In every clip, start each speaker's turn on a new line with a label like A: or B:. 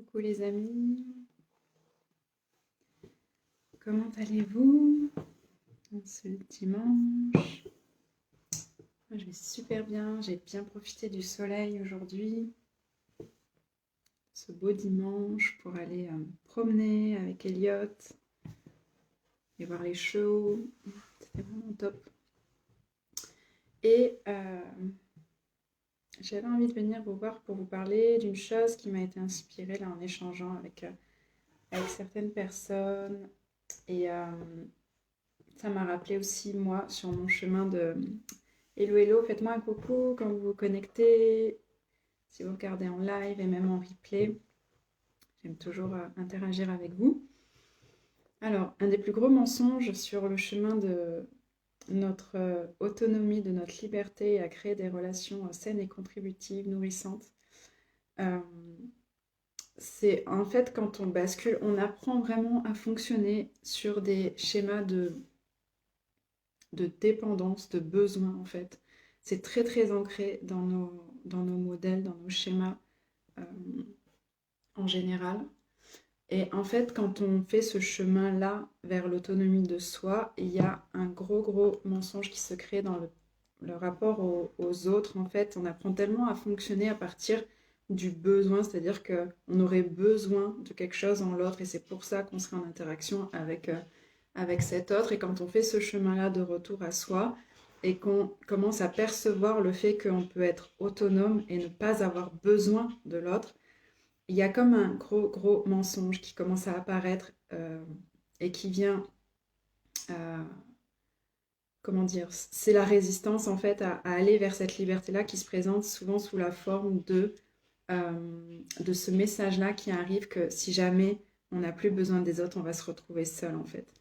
A: Coucou les amis, comment allez-vous en ce dimanche? Moi, je vais super bien, j'ai bien profité du soleil aujourd'hui, ce beau dimanche pour aller me promener avec Elliot et voir les shows, c'était vraiment top. Et j'avais envie de venir vous voir pour vous parler d'une chose qui m'a été inspirée là en échangeant avec certaines personnes et ça m'a rappelé aussi moi sur mon chemin de hello hello, faites-moi un coucou quand vous vous connectez, si vous regardez en live et même en replay. J'aime toujours interagir avec vous. Alors, un des plus gros mensonges sur le chemin de notre autonomie, de notre liberté à créer des relations saines et contributives, nourrissantes, euh, c'est en fait quand on bascule, on apprend vraiment à fonctionner sur des schémas de dépendance, de besoin en fait. C'est très très ancré dans nos modèles, dans nos schémas euh, en général. Et en fait, quand on fait ce chemin-là vers l'autonomie de soi, il y a un gros gros mensonge qui se crée dans le rapport aux autres. En fait, on apprend tellement à fonctionner à partir du besoin, c'est-à-dire qu'on aurait besoin de quelque chose en l'autre et c'est pour ça qu'on serait en interaction avec cet autre. Et quand on fait ce chemin-là de retour à soi et qu'on commence à percevoir le fait qu'on peut être autonome et ne pas avoir besoin de l'autre, il y a comme un gros, gros mensonge qui commence à apparaître et qui vient, euh, comment dire, c'est la résistance en fait à aller vers cette liberté-là qui se présente souvent sous la forme de ce message-là qui arrive que si jamais on n'a plus besoin des autres, on va se retrouver seul en fait.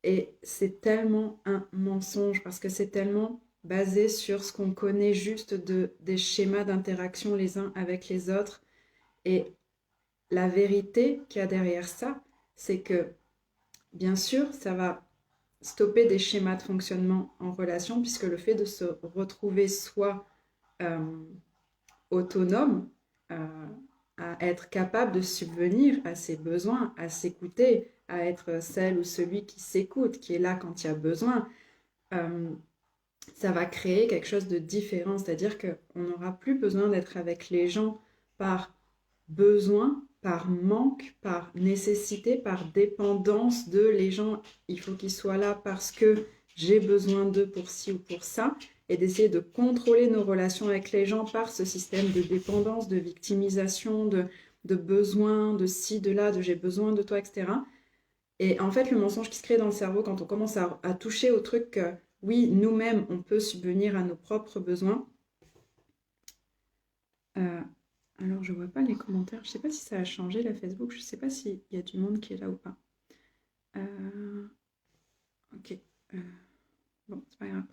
A: Et c'est tellement un mensonge parce que c'est tellement basé sur ce qu'on connaît juste des schémas d'interaction les uns avec les autres. Et la vérité qu'il y a derrière ça, c'est que, bien sûr, ça va stopper des schémas de fonctionnement en relation, puisque le fait de se retrouver soi euh, autonome, euh, à être capable de subvenir à ses besoins, à s'écouter, à être celle ou celui qui s'écoute, qui est là quand il y a besoin, euh, ça va créer quelque chose de différent. C'est-à-dire qu'on n'aura plus besoin d'être avec les gens par besoin, par manque, par nécessité, par dépendance de les gens. Il faut qu'ils soient là parce que j'ai besoin d'eux pour ci ou pour ça, et d'essayer de contrôler nos relations avec les gens par ce système de dépendance, de victimisation, de besoin, de ci, de là, de j'ai besoin de toi, etc. Et en fait, le mensonge qui se crée dans le cerveau quand on commence à toucher au truc que oui, nous-mêmes, on peut subvenir à nos propres besoins. Euh, alors, je vois pas les commentaires. Je sais pas si ça a changé la Facebook. Je sais pas s'il y a du monde qui est là ou pas. Ok. Euh, bon, c'est pas grave.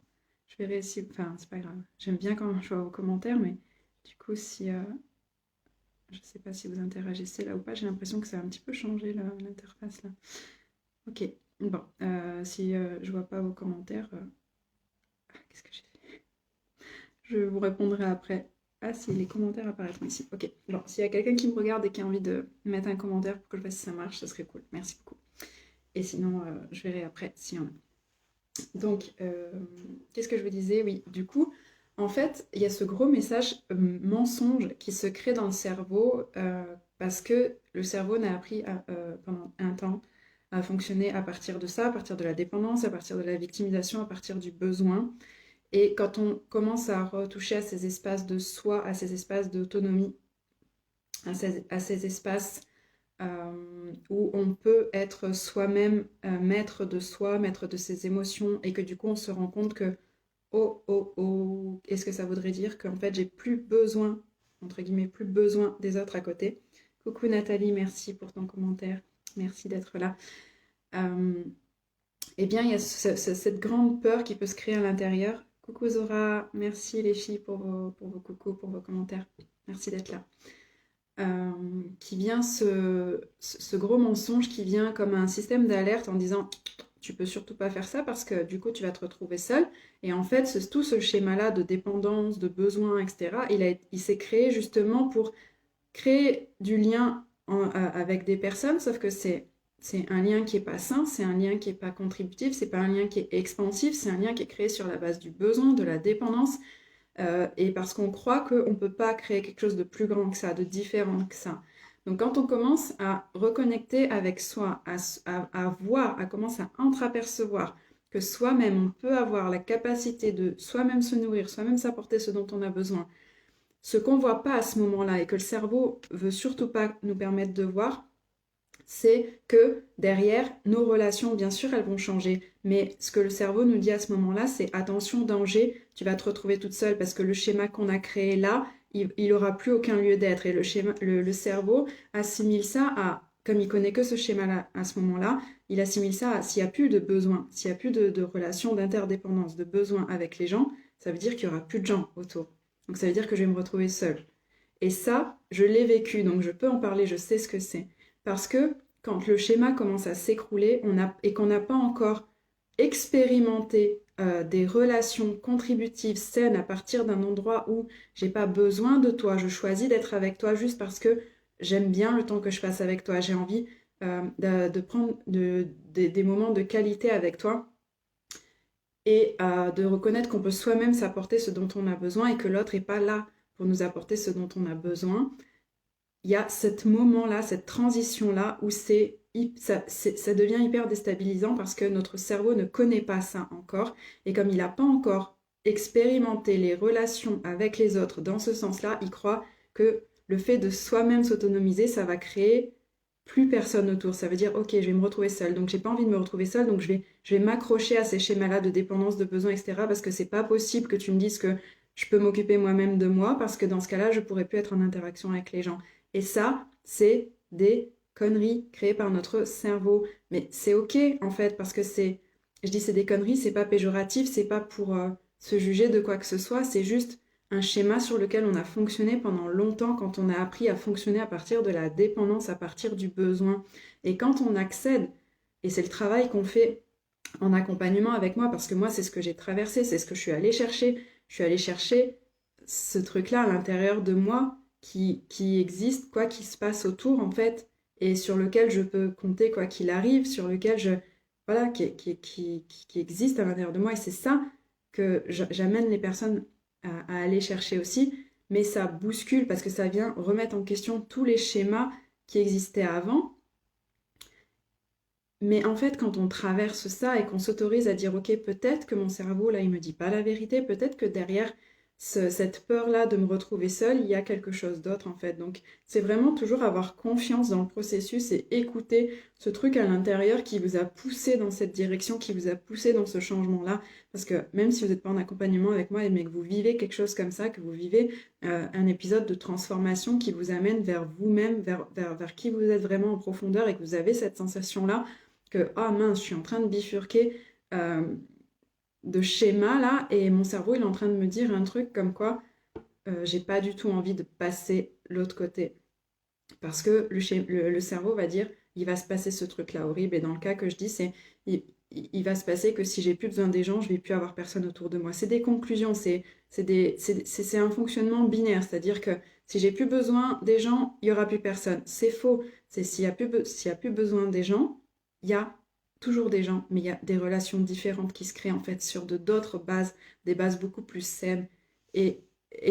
A: Je verrai si. Enfin, c'est pas grave. J'aime bien quand je vois vos commentaires, mais du coup, si. Je sais pas si vous interagissez là ou pas. J'ai l'impression que ça a un petit peu changé l'interface là. Ok. Bon. Si je vois pas vos commentaires. Qu'est-ce que j'ai fait? Je vous répondrai après. Ah, si les commentaires apparaissent ici. Ok. Bon, s'il y a quelqu'un qui me regarde et qui a envie de mettre un commentaire pour que je vois si ça marche, ça serait cool. Merci beaucoup. Et sinon, je verrai après s'il y en a. Donc, qu'est-ce que je vous disais? Oui, du coup, en fait, il y a ce gros message mensonge qui se crée dans le cerveau parce que le cerveau n'a appris pendant un temps à fonctionner à partir de ça, à partir de la dépendance, à partir de la victimisation, à partir du besoin. Et quand on commence à retoucher à ces espaces de soi, à ces espaces d'autonomie, à ces espaces où on peut être soi-même maître de soi, maître de ses émotions, et que du coup on se rend compte que oh oh oh, est-ce que ça voudrait dire qu'en fait j'ai plus besoin, entre guillemets, plus besoin des autres à côté. Coucou Nathalie, merci pour ton commentaire, merci d'être là. Eh bien, il y a cette grande peur qui peut se créer à l'intérieur. Coucou Zora, merci les filles pour vos coucous, pour vos commentaires. Merci d'être là. Qui vient ce gros mensonge qui vient comme un système d'alerte en disant tu peux surtout pas faire ça parce que du coup tu vas te retrouver seul. Et en fait, tout ce schéma-là de dépendance, de besoin, etc., il s'est créé justement pour créer du lien avec des personnes, sauf que c'est un lien qui n'est pas sain, c'est un lien qui n'est pas contributif, c'est pas un lien qui est expansif, c'est un lien qui est créé sur la base du besoin, de la dépendance, et parce qu'on croit qu'on ne peut pas créer quelque chose de plus grand que ça, de différent que ça. Donc quand on commence à reconnecter avec soi, à voir, à commencer à entreapercevoir que soi-même, on peut avoir la capacité de soi-même se nourrir, soi-même s'apporter ce dont on a besoin, ce qu'on ne voit pas à ce moment-là et que le cerveau veut surtout pas nous permettre de voir, c'est que derrière, nos relations, bien sûr, elles vont changer. Mais ce que le cerveau nous dit à ce moment-là, c'est attention, danger, tu vas te retrouver toute seule parce que le schéma qu'on a créé là, il n'aura plus aucun lieu d'être. Et le cerveau assimile ça à, comme il connaît que ce schéma-là à ce moment-là, il assimile ça à s'il n'y a plus de besoin, s'il n'y a plus de relation d'interdépendance, de besoin avec les gens, ça veut dire qu'il n'y aura plus de gens autour. Donc ça veut dire que je vais me retrouver seule. Et ça, je l'ai vécu, donc je peux en parler, je sais ce que c'est. Parce que quand le schéma commence à s'écrouler et qu'on n'a pas encore expérimenté des relations contributives saines à partir d'un endroit où j'ai pas besoin de toi, je choisis d'être avec toi juste parce que j'aime bien le temps que je passe avec toi, j'ai envie de prendre des moments de qualité avec toi et de reconnaître qu'on peut soi-même s'apporter ce dont on a besoin et que l'autre n'est pas là pour nous apporter ce dont on a besoin. Il y a ce moment-là, cette transition-là où ça devient hyper déstabilisant parce que notre cerveau ne connaît pas ça encore. Et comme il n'a pas encore expérimenté les relations avec les autres dans ce sens-là, il croit que le fait de soi-même s'autonomiser, ça va créer plus personne autour. Ça veut dire, ok, je vais me retrouver seule. Donc, j'ai pas envie de me retrouver seule. Donc, je vais m'accrocher à ces schémas-là de dépendance, de besoin, etc. Parce que c'est pas possible que tu me dises que je peux m'occuper moi-même de moi parce que dans ce cas-là, je pourrais plus être en interaction avec les gens. Et ça, c'est des conneries créées par notre cerveau. Mais c'est ok, en fait, parce que je dis c'est des conneries, c'est pas péjoratif, c'est pas pour se juger de quoi que ce soit, c'est juste un schéma sur lequel on a fonctionné pendant longtemps quand on a appris à fonctionner à partir de la dépendance, à partir du besoin. Et quand on accède, et c'est le travail qu'on fait en accompagnement avec moi, parce que moi, c'est ce que j'ai traversé, c'est ce que je suis allée chercher. Je suis allée chercher ce truc-là à l'intérieur de moi qui existe, quoi qu'il se passe autour, en fait, et sur lequel je peux compter quoi qu'il arrive, sur lequel voilà, qui existe à l'intérieur de moi. Et c'est ça que j'amène les personnes à aller chercher aussi, mais ça bouscule parce que ça vient remettre en question tous les schémas qui existaient avant. Mais en fait, quand on traverse ça et qu'on s'autorise à dire, ok, peut-être que mon cerveau, là, il me dit pas la vérité, peut-être que derrière cette peur-là de me retrouver seule, il y a quelque chose d'autre, en fait. Donc, c'est vraiment toujours avoir confiance dans le processus et écouter ce truc à l'intérieur qui vous a poussé dans cette direction, qui vous a poussé dans ce changement-là. Parce que même si vous n'êtes pas en accompagnement avec moi, mais que vous vivez quelque chose comme ça, que vous vivez un épisode de transformation qui vous amène vers vous-même, vers qui vous êtes vraiment en profondeur et que vous avez cette sensation-là, que « Ah mince, je suis en train de bifurquer de schéma là et mon cerveau il est en train de me dire un truc comme quoi j'ai pas du tout envie de passer l'autre côté. » Parce que le cerveau va dire il va se passer ce truc-là horrible. Et dans le cas que je dis, c'est il va se passer que si j'ai plus besoin des gens, je vais plus avoir personne autour de moi. C'est des conclusions, c'est un fonctionnement binaire. C'est-à-dire que si j'ai plus besoin des gens, il y aura plus personne. C'est faux. C'est s'il y a plus besoin des gens, il y a toujours des gens, mais il y a des relations différentes qui se créent en fait sur d'autres bases, des bases beaucoup plus saines. Et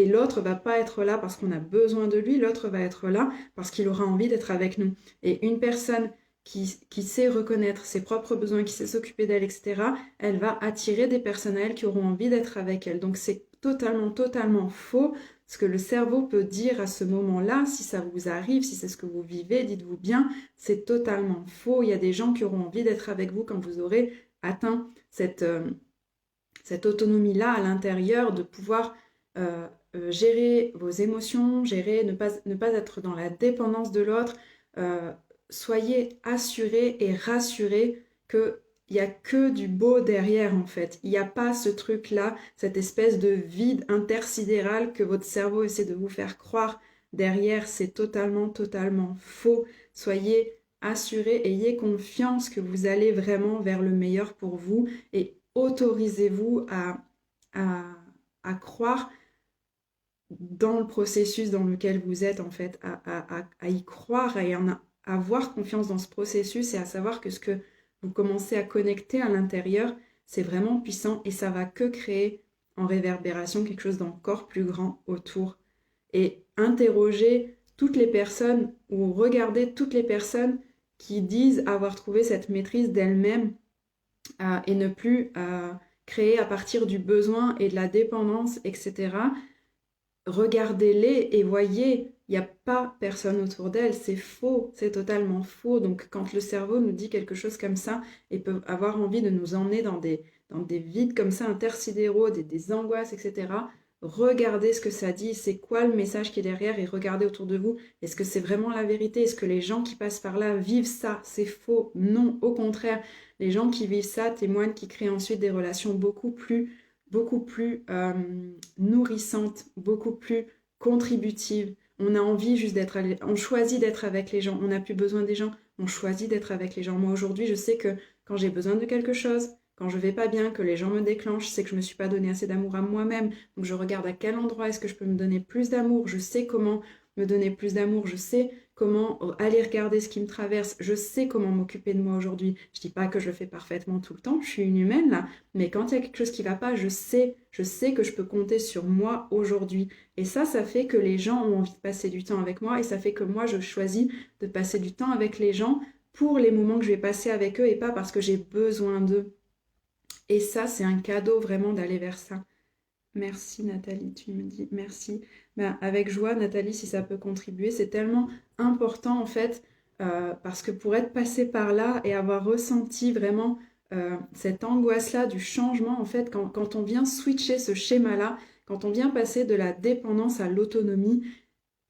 A: l'autre va pas être là parce qu'on a besoin de lui, l'autre va être là parce qu'il aura envie d'être avec nous. Et une personne qui sait reconnaître ses propres besoins, qui sait s'occuper d'elle, etc., elle va attirer des personnes à elle qui auront envie d'être avec elle. Donc c'est totalement, totalement faux ce que le cerveau peut dire à ce moment-là. Si ça vous arrive, si c'est ce que vous vivez, dites-vous bien, c'est totalement faux. Il y a des gens qui auront envie d'être avec vous quand vous aurez atteint cette autonomie-là à l'intérieur, de pouvoir gérer vos émotions, ne pas être dans la dépendance de l'autre. Soyez assurés et rassurés qu'il n'y a que du beau derrière en fait. Il n'y a pas ce truc-là, cette espèce de vide intersidéral que votre cerveau essaie de vous faire croire derrière. C'est totalement, totalement faux. Soyez assurés, ayez confiance que vous allez vraiment vers le meilleur pour vous et autorisez-vous à croire dans le processus dans lequel vous êtes, en fait, à y croire et à avoir confiance dans ce processus et à savoir que ce que vous commencez à connecter à l'intérieur, c'est vraiment puissant et ça va que créer en réverbération quelque chose d'encore plus grand autour. Et interroger toutes les personnes ou regarder toutes les personnes qui disent avoir trouvé cette maîtrise d'elles-mêmes et ne plus créer à partir du besoin et de la dépendance, etc. Regardez-les et voyez, il n'y a pas personne autour d'elles, c'est faux, c'est totalement faux. Donc quand le cerveau nous dit quelque chose comme ça et peut avoir envie de nous emmener dans des vides comme ça intersidéraux, des angoisses, etc., regardez ce que ça dit, c'est quoi le message qui est derrière et regardez autour de vous. Est-ce que c'est vraiment la vérité? Est-ce que les gens qui passent par là vivent ça? C'est faux. Non, au contraire, les gens qui vivent ça témoignent, qui créent ensuite des relations beaucoup plus nourrissante, beaucoup plus contributive. On a envie juste d'être, on choisit d'être avec les gens. On n'a plus besoin des gens, on choisit d'être avec les gens. Moi aujourd'hui, je sais que quand j'ai besoin de quelque chose, quand je vais pas bien, que les gens me déclenchent, c'est que je me suis pas donné assez d'amour à moi-même. Donc je regarde à quel endroit est-ce que je peux me donner plus d'amour. Je sais comment me donner plus d'amour. Je sais comment aller regarder ce qui me traverse. Je sais comment m'occuper de moi aujourd'hui. Je dis pas que je le fais parfaitement tout le temps. Je suis une humaine là. Mais quand il y a quelque chose qui va pas, je sais que je peux compter sur moi aujourd'hui. Et ça fait que les gens ont envie de passer du temps avec moi et ça fait que moi, je choisis de passer du temps avec les gens pour les moments que je vais passer avec eux et pas parce que j'ai besoin d'eux. Et ça, c'est un cadeau vraiment d'aller vers ça. Merci Nathalie, tu me dis merci. Ben, avec joie Nathalie, si ça peut contribuer, c'est tellement important en fait, parce que pour être passé par là et avoir ressenti vraiment cette angoisse-là du changement, en fait, quand on vient switcher ce schéma-là, quand on vient passer de la dépendance à l'autonomie,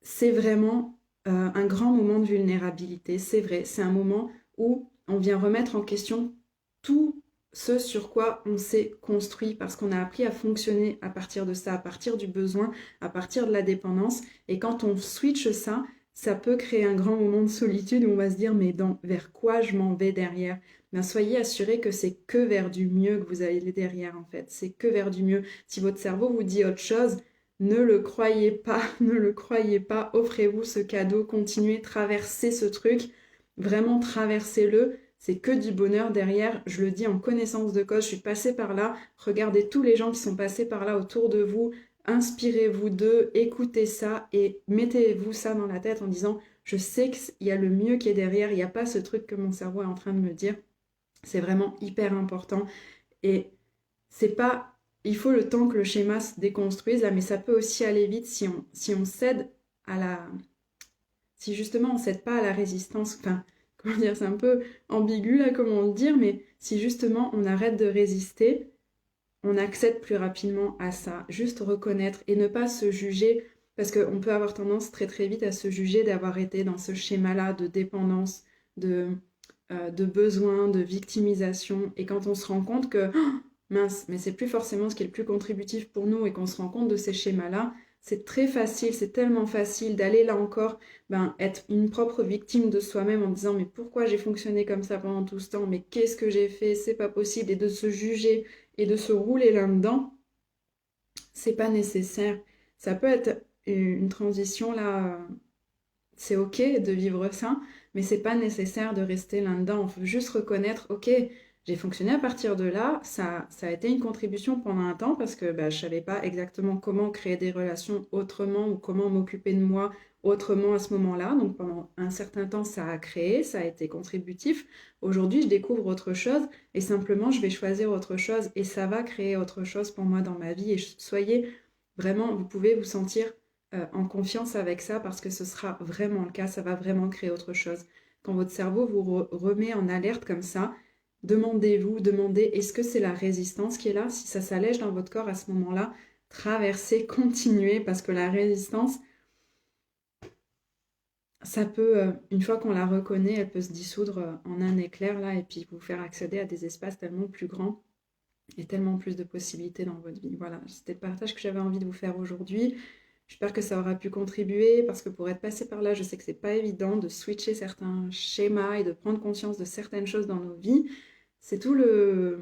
A: c'est vraiment un grand moment de vulnérabilité, c'est vrai, c'est un moment où on vient remettre en question tout ce sur quoi on s'est construit parce qu'on a appris à fonctionner à partir de ça, à partir du besoin, à partir de la dépendance. Et quand on switch ça, ça peut créer un grand moment de solitude où on va se dire mais vers quoi je m'en vais derrière? Ben, soyez assurés que c'est que vers du mieux que vous allez derrière en fait, c'est que vers du mieux. Si votre cerveau vous dit autre chose, ne le croyez pas, ne le croyez pas, offrez-vous ce cadeau, continuez, traversez ce truc, vraiment traversez-le, c'est que du bonheur derrière, je le dis en connaissance de cause, je suis passée par là, regardez tous les gens qui sont passés par là autour de vous, inspirez-vous d'eux, écoutez ça et mettez-vous ça dans la tête en disant, je sais qu'il y a le mieux qui est derrière, il n'y a pas ce truc que mon cerveau est en train de me dire, c'est vraiment hyper important et c'est pas, il faut le temps que le schéma se déconstruise là, mais ça peut aussi aller vite si on cède à la, si justement on cède pas à la résistance. Enfin, comment dire, c'est un peu ambigu là, comment le dire, mais si justement on arrête de résister, on accède plus rapidement à ça. Juste reconnaître et ne pas se juger, parce qu'on peut avoir tendance très très vite à se juger d'avoir été dans ce schéma-là de dépendance, de, de besoin, de victimisation. Et quand on se rend compte que mince, mais c'est plus forcément ce qui est le plus contributif pour nous et qu'on se rend compte de ces schémas-là, c'est très facile, c'est tellement facile d'aller là encore, être une propre victime de soi-même en disant mais pourquoi j'ai fonctionné comme ça pendant tout ce temps, mais qu'est-ce que j'ai fait, c'est pas possible, et de se juger et de se rouler là-dedans, c'est pas nécessaire. Ça peut être une transition là, c'est ok de vivre ça, mais c'est pas nécessaire de rester là-dedans. On veut juste reconnaître, ok, j'ai fonctionné à partir de là, ça a été une contribution pendant un temps parce que je savais pas exactement comment créer des relations autrement ou comment m'occuper de moi autrement à ce moment-là. Donc pendant un certain temps, ça a créé, ça a été contributif. Aujourd'hui, je découvre autre chose et simplement, je vais choisir autre chose et ça va créer autre chose pour moi dans ma vie. Et soyez vraiment, vous pouvez vous sentir en confiance avec ça parce que ce sera vraiment le cas, ça va vraiment créer autre chose. Quand votre cerveau vous remet en alerte comme ça, demandez est-ce que c'est la résistance qui est là? Si ça s'allège dans votre corps à ce moment-là, traversez, continuez parce que la résistance, ça peut, une fois qu'on la reconnaît, elle peut se dissoudre en un éclair là et puis vous faire accéder à des espaces tellement plus grands et tellement plus de possibilités dans votre vie. Voilà, c'était le partage que j'avais envie de vous faire aujourd'hui. J'espère que ça aura pu contribuer parce que pour être passé par là, je sais que c'est pas évident de switcher certains schémas et de prendre conscience de certaines choses dans nos vies. C'est tout le,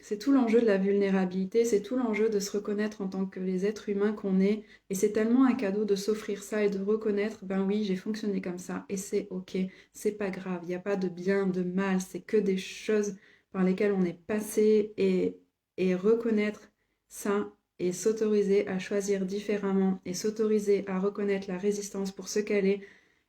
A: C'est tout l'enjeu de la vulnérabilité, c'est tout l'enjeu de se reconnaître en tant que les êtres humains qu'on est. Et c'est tellement un cadeau de s'offrir ça et de reconnaître, ben oui, j'ai fonctionné comme ça et c'est ok, c'est pas grave, il n'y a pas de bien, de mal, c'est que des choses par lesquelles on est passé et reconnaître ça et s'autoriser à choisir différemment et s'autoriser à reconnaître la résistance pour ce qu'elle est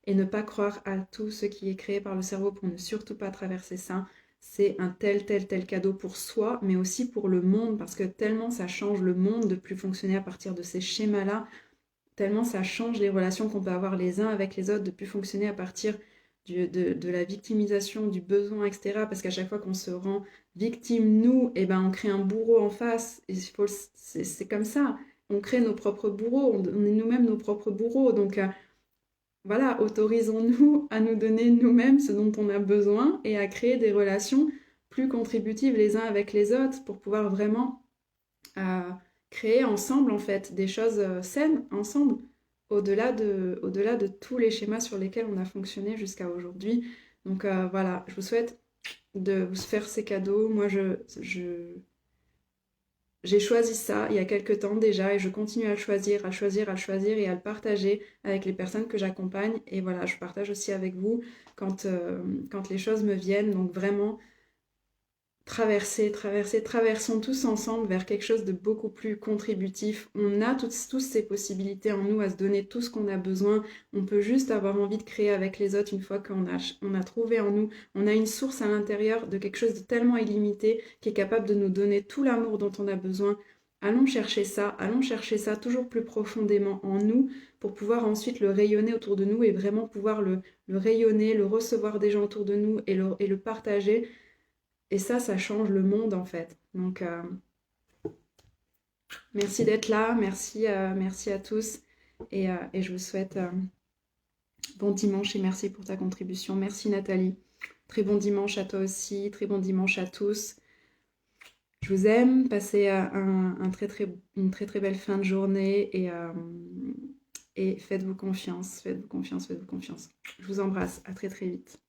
A: et ne pas croire à tout ce qui est créé par le cerveau pour ne surtout pas traverser ça. C'est un tel cadeau pour soi, mais aussi pour le monde, parce que tellement ça change le monde de plus fonctionner à partir de ces schémas-là, tellement ça change les relations qu'on peut avoir les uns avec les autres, de plus fonctionner à partir de la victimisation, du besoin, etc. Parce qu'à chaque fois qu'on se rend victime, nous, et ben, on crée un bourreau en face. Et c'est comme ça. On crée nos propres bourreaux, on est nous-mêmes nos propres bourreaux. Donc, voilà, autorisons-nous à nous donner nous-mêmes ce dont on a besoin et à créer des relations plus contributives les uns avec les autres pour pouvoir vraiment euh, créer ensemble en fait des choses saines ensemble au-delà de tous les schémas sur lesquels on a fonctionné jusqu'à aujourd'hui. Donc voilà, je vous souhaite de vous faire ces cadeaux. Moi, j'ai choisi ça il y a quelques temps déjà et je continue à le choisir, à le choisir, à le choisir et à le partager avec les personnes que j'accompagne. Et voilà, je partage aussi avec vous quand les choses me viennent. Donc vraiment, traversons tous ensemble vers quelque chose de beaucoup plus contributif. On a tous ces possibilités en nous à se donner tout ce qu'on a besoin. On peut juste avoir envie de créer avec les autres une fois on a trouvé en nous. On a une source à l'intérieur de quelque chose de tellement illimité qui est capable de nous donner tout l'amour dont on a besoin. Allons chercher ça toujours plus profondément en nous pour pouvoir ensuite le rayonner autour de nous et vraiment pouvoir le rayonner, le recevoir des gens autour de nous et le partager. Et ça change le monde en fait. Donc, merci d'être là, merci à tous. Et je vous souhaite bon dimanche et merci pour ta contribution. Merci Nathalie. Très bon dimanche à toi aussi, très bon dimanche à tous. Je vous aime, passez une très belle fin de journée et faites-vous confiance, faites-vous confiance, faites-vous confiance. Je vous embrasse, à très vite.